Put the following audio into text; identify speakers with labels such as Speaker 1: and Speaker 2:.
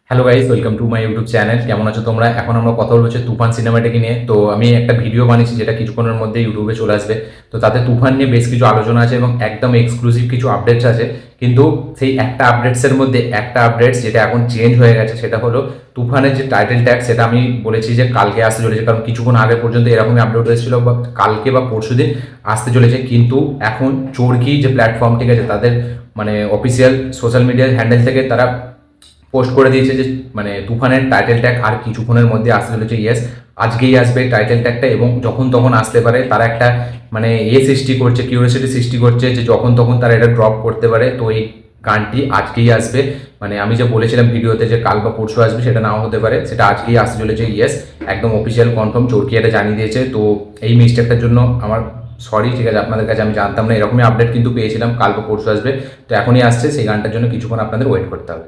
Speaker 1: Hello guys, welcome to my YouTube channel. কেমন আছো তোমরা? এখন আমরা কথা বলবো হচ্ছে তুফান সিনেমাটাকে নিয়ে। তো আমি একটা ভিডিও বানিয়েছি যেটা কিছুক্ষণের মধ্যে ইউটিউবে চলে আসবে। তো তাতে তুফান নিয়ে বেশ কিছু আলোচনা আছে এবং একদম এক্সক্লুসিভ কিছু আপডেটস আছে। কিন্তু সেই একটা আপডেটসের মধ্যে একটা আপডেটস যেটা এখন চেঞ্জ হয়ে গেছে, সেটা হলো তুফানের যে টাইটেল ট্যাগ, সেটা আমি বলেছি যে কালকে আসতে চলেছে, কারণ কিছুক্ষণ আগে পর্যন্ত এরকমই আপডেট হয়েছিল বা কালকে বা পরশুদিন আসতে চলেছে। কিন্তু এখন চরকি যে প্ল্যাটফর্ম, ঠিক আছে, তাদের মানে অফিসিয়াল সোশ্যাল মিডিয়া হ্যান্ডেল থেকে তারা পোস্ট করে দিয়েছে যে মানে তুফানের টাইটেল ট্যাগ আর কিছুক্ষণের মধ্যে আসতে চলেছে। ইয়েস, আজকেই আসবে টাইটেল ট্যাগটা এবং যখন তখন আসতে পারে। তারা একটা মানে সৃষ্টি করছে, কিউরিওসিটি সৃষ্টি করছে যে যখন তখন তারা এটা ড্রপ করতে পারে। তো এই গানটি আজকেই আসবে। মানে আমি যে বলেছিলাম ভিডিওতে যে কাল বা পরশু আসবে, সেটা নাও হতে পারে, সেটা আজকেই আসতে চলেছে। ইয়েস, একদম অফিসিয়াল কনফার্ম, চরকি এটা জানিয়ে দিয়েছে। তো এই মিস্টেকটার জন্য আমার সরি, ঠিক আছে, আপনাদের কাছে আমি জানতাম না, এরকমই আপডেট কিন্তু পেয়েছিলাম কাল বা পরশু আসবে। তো এখনই আসছে, সেই গানটার জন্য কিছুক্ষণ আপনাদের ওয়েট করতে হবে।